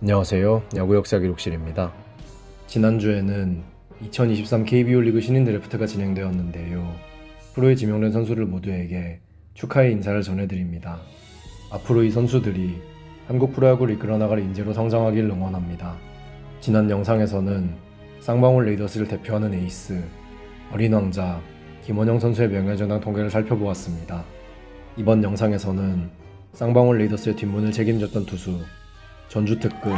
안녕하세요. 야구 역사 기록실입니다. 지난주에는 2023 KBO 리그 신인 드래프트가 진행되었는데요. 프로에 지명된 선수들 모두에게 축하의 인사를 전해드립니다. 앞으로 이 선수들이 한국 프로야구를 이끌어 나갈 인재로 성장하길 응원합니다. 지난 영상에서는 쌍방울 레이더스를 대표하는 에이스, 어린 왕자 김원영 선수의 명예전당 통계를 살펴보았습니다. 이번 영상에서는 쌍방울 레이더스의 뒷문을 책임졌던 투수 전주 특급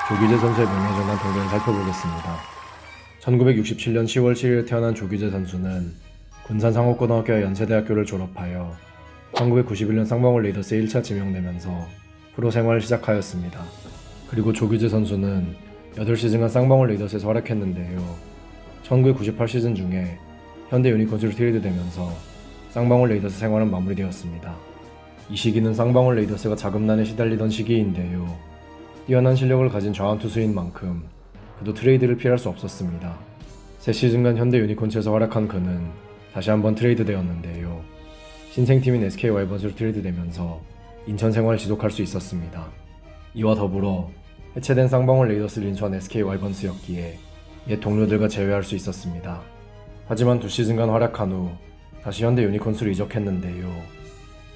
조규재 선수의 명예전당 통계를 살펴보겠습니다. 1967년 10월 7일 태어난 조규재 선수는 군산 상업고등학교와 연세대학교를 졸업하여 1991년 쌍방울 레이더스에 1차 지명되면서 프로 생활을 시작하였습니다. 그리고 조규재 선수는 8시즌간 쌍방울 레이더스에서 활약했는데요. 1998 시즌 중에 현대 유니콘스로 트레이드되면서 쌍방울 레이더스 생활은 마무리되었습니다. 이 시기는 쌍방울 레이더스가 자금난에 시달리던 시기인데요. 뛰어난 실력을 가진 좌완 투수인 만큼 그도 트레이드를 피할 수 없었습니다. 3시즌간 현대 유니콘스에서 활약한 그는 다시 한번 트레이드되었는데요. 신생팀인 SK 와이번스로 트레이드되면서 인천 생활을 지속할 수 있었습니다. 이와 더불어 해체된 쌍방울 레이더스를 인수한 SK 와이번스였기에 옛 동료들과 재회할 수 있었습니다. 하지만 2시즌간 활약한 후 다시 현대 유니콘스로 이적했는데요.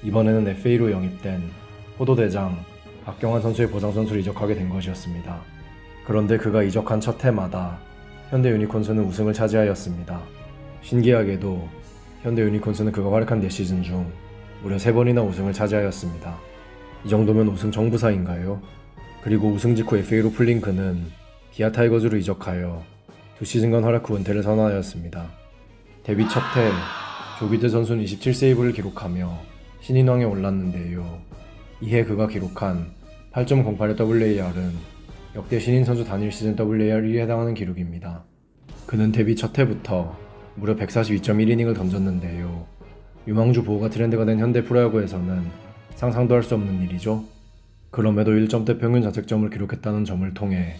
이번에는 FA로 영입된 포도대장 박경환 선수의 보상 선수로 이적하게 된 것이었습니다. 그런데 그가 이적한 첫 해마다 현대 유니콘스는 우승을 차지하였습니다. 신기하게도 현대 유니콘스는 그가 활약한 4시즌 중 무려 3번이나 우승을 차지하였습니다. 이 정도면 우승 정부사인가요? 그리고 우승 직후 FA로 풀린 그는 기아 타이거즈로 이적하여 2시즌간 활약 후 은퇴를 선언하였습니다. 데뷔 첫 해 조규재 선수는 27세이브를 기록하며 신인왕에 올랐는데요. 이해 그가 기록한 8.08의 WAR은 역대 신인 선수 단일 시즌 WAR 1위에 해당하는 기록입니다. 그는 데뷔 첫 해부터 무려 142.1이닝을 던졌는데요. 유망주 보호가 트렌드가 된 현대 프로야구에서는 상상도 할 수 없는 일이죠. 그럼에도 1점대 평균 자책점을 기록했다는 점을 통해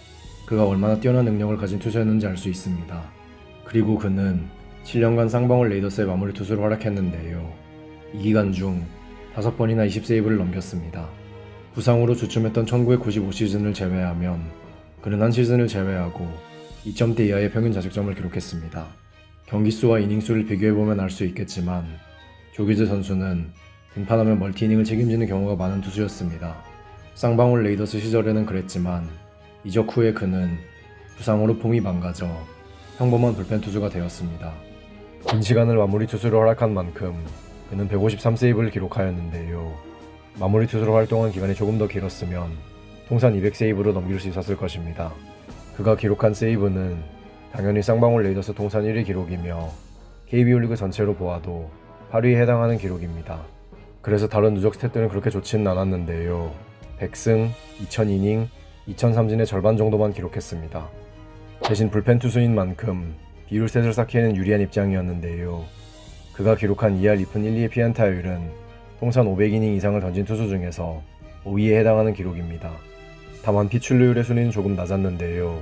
그가 얼마나 뛰어난 능력을 가진 투수였는지 알 수 있습니다. 그리고 그는 7년간 쌍방울 레이더스의 마무리 투수로 활약했는데요. 이 기간 중 5번이나 20세이브를 넘겼습니다. 부상으로 주춤했던 1995 시즌을 제외하면 그는 한 시즌을 제외하고 2점대 이하의 평균 자책점을 기록했습니다. 경기수와 이닝수를 비교해보면 알 수 있겠지만 조규재 선수는 등판하면 멀티이닝을 책임지는 경우가 많은 투수였습니다. 쌍방울 레이더스 시절에는 그랬지만 이적 후에 그는 부상으로 폼이 망가져 평범한 불펜 투수가 되었습니다. 긴 시간을 마무리 투수로 활약한 만큼 그는 153세이브를 기록하였는데요. 마무리 투수로 활동한 기간이 조금 더 길었으면 통산 200세이브로 넘길 수 있었을 것입니다. 그가 기록한 세이브는 당연히 쌍방울 레이더스 통산 1위 기록이며 KBO 리그 전체로 보아도 8위에 해당하는 기록입니다. 그래서 다른 누적 스탯들은 그렇게 좋지는 않았는데요. 100승, 2000이닝, 2003진의 절반 정도만 기록했습니다. 대신 불펜 투수인 만큼 비율 스탯을 쌓기에는 유리한 입장이었는데요. 그가 기록한 2할 2푼 1리의 피안타율은 통산 500이닝 이상을 던진 투수 중에서 5위에 해당하는 기록입니다. 다만 피출루율의 순위는 조금 낮았는데요.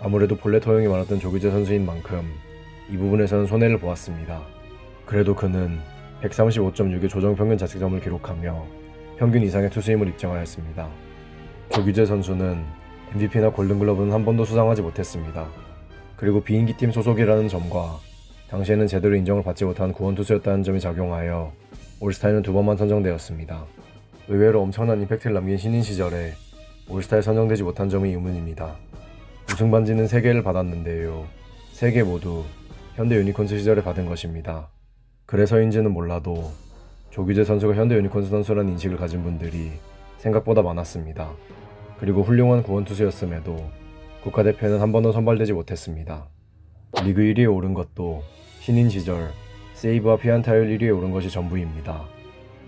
아무래도 볼넷 허용이 많았던 조규재 선수인 만큼 이 부분에서는 손해를 보았습니다. 그래도 그는 135.6의 조정평균 자책점을 기록하며 평균 이상의 투수임을 입증하였습니다. 조규재 선수는 MVP나 골든글러브는 한 번도 수상하지 못했습니다. 그리고 비인기팀 소속이라는 점과 당시에는 제대로 인정을 받지 못한 구원투수였다는 점이 작용하여 올스타에는 2번만 선정되었습니다. 의외로 엄청난 임팩트를 남긴 신인 시절에 올스타에 선정되지 못한 점이 의문입니다. 우승 반지는 3개를 받았는데요. 3개 모두 현대 유니콘스 시절에 받은 것입니다. 그래서인지는 몰라도 조규재 선수가 현대 유니콘스 선수라는 인식을 가진 분들이 생각보다 많았습니다. 그리고 훌륭한 구원투수였음에도 국가대표에는 한 번도 선발되지 못했습니다. 리그 1위에 오른 것도 신인 시절 세이브와 피안타율 1위에 오른 것이 전부입니다.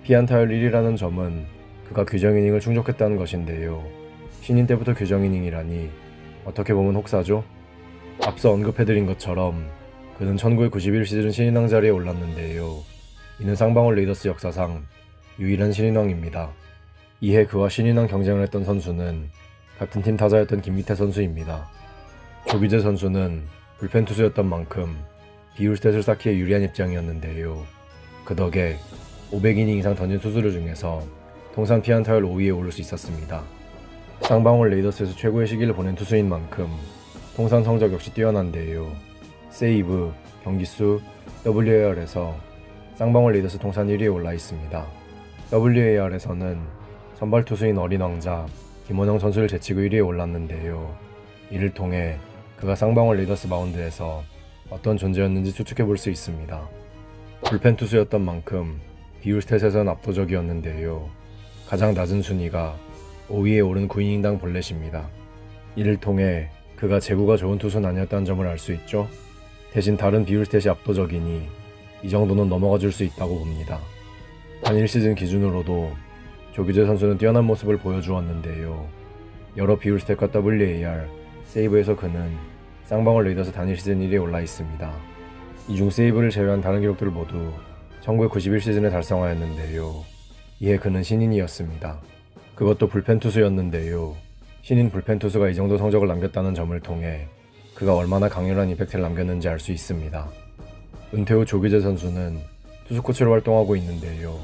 피안타율 1위라는 점은 그가 규정이닝을 충족했다는 것인데요. 신인 때부터 규정이닝이라니 어떻게 보면 혹사죠? 앞서 언급해드린 것처럼 그는 1991 시즌 신인왕 자리에 올랐는데요. 이는 쌍방울 레이더스 역사상 유일한 신인왕입니다. 이해 그와 신인왕 경쟁을 했던 선수는 같은 팀 타자였던 김기태 선수입니다. 조규재 선수는 불펜 투수였던 만큼 비율 스탯을 쌓기에 유리한 입장이었는데요. 그 덕에 500이닝 이상 던진 투수들 중에서 통산 피안타율 5위에 오를 수 있었습니다. 쌍방울 레이더스에서 최고의 시기를 보낸 투수인 만큼 통산 성적 역시 뛰어난데요. 세이브, 경기수, WAR에서 쌍방울 레이더스 통산 1위에 올라 있습니다. WAR에서는 선발 투수인 어린 왕자 김원영 선수를 제치고 1위에 올랐는데요. 이를 통해 그가 쌍방울 레이더스 마운드에서 어떤 존재였는지 추측해 볼 수 있습니다. 불펜 투수였던 만큼 비율 스탯에서는 압도적이었는데요. 가장 낮은 순위가 5위에 오른 9이닝당 볼넷입니다. 이를 통해 그가 제구가 좋은 투수는 아니었다는 점을 알 수 있죠. 대신 다른 비율 스탯이 압도적이니 이 정도는 넘어가 줄 수 있다고 봅니다. 단일 시즌 기준으로도 조규재 선수는 뛰어난 모습을 보여주었는데요. 여러 비율 스탯과 WAR, 세이브에서 그는 쌍방울 레이더스 단일 시즌 1위에 올라 있습니다. 이 중 세이브를 제외한 다른 기록들을 모두 1991 시즌에 달성하였는데요. 이에 그는 신인이었습니다. 그것도 불펜 투수였는데요. 신인 불펜 투수가 이 정도 성적을 남겼다는 점을 통해 그가 얼마나 강렬한 임팩트를 남겼는지 알 수 있습니다. 은퇴 후 조규재 선수는 투수 코치로 활동하고 있는데요.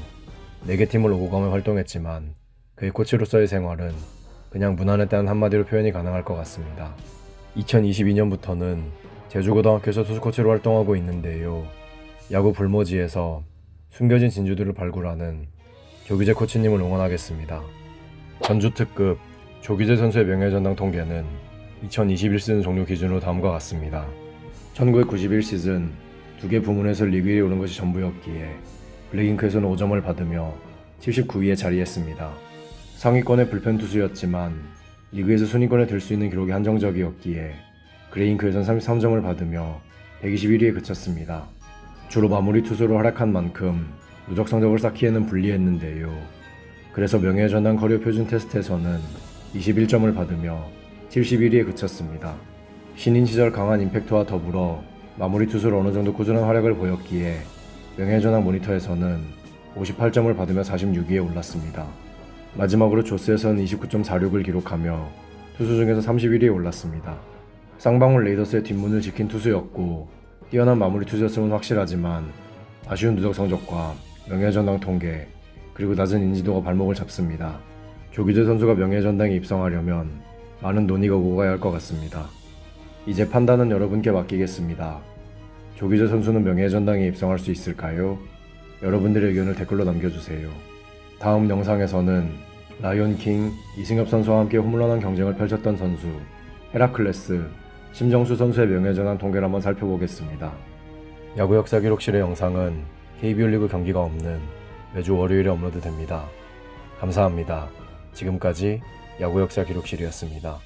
4개 팀을 오고 가며 활동했지만 그의 코치로서의 생활은 그냥 무난했다는 한마디로 표현이 가능할 것 같습니다. 2022년부터는 제주고등학교에서 투수 코치로 활동하고 있는데요. 야구 불모지에서 숨겨진 진주들을 발굴하는 조규재 코치님을 응원하겠습니다. 전주 특급 조규재 선수의 명예전당 통계는 2021 시즌 종료 기준으로 다음과 같습니다. 1991 시즌 2개 부문에서 리그 1위에 오른 것이 전부였기에 블랙잉크에서는 5점을 받으며 79위에 자리했습니다. 상위권의 불펜 투수였지만 리그에서 순위권에 들 수 있는 기록이 한정적이었기에 그레잉크에선 33점을 받으며 121위에 그쳤습니다. 주로 마무리 투수로 활약한 만큼 누적 성적을 쌓기에는 불리했는데요. 그래서 명예전당 커리어 표준 테스트에서는 21점을 받으며 71위에 그쳤습니다. 신인 시절 강한 임팩트와 더불어 마무리 투수로 어느 정도 꾸준한 활약을 보였기에 명예전당 모니터에서는 58점을 받으며 46위에 올랐습니다. 마지막으로 조스에서는 29.46을 기록하며 투수 중에서 31위에 올랐습니다. 쌍방울 레이더스의 뒷문을 지킨 투수였고 뛰어난 마무리 투수였음은 확실하지만 아쉬운 누적 성적과 명예전당 통계 그리고 낮은 인지도가 발목을 잡습니다. 조규재 선수가 명예전당에 입성하려면 많은 논의가 오고 가야 할 것 같습니다. 이제 판단은 여러분께 맡기겠습니다. 조규재 선수는 명예전당에 입성할 수 있을까요? 여러분들의 의견을 댓글로 남겨주세요. 다음 영상에서는 라이온킹 이승엽 선수와 함께 홈런왕 경쟁을 펼쳤던 선수 헤라클레스 심정수 선수의 명예전당 통계를 한번 살펴보겠습니다. 야구 역사 기록실의 영상은 KBO 리그 경기가 없는 매주 월요일에 업로드됩니다. 감사합니다. 지금까지 야구 역사 기록실이었습니다.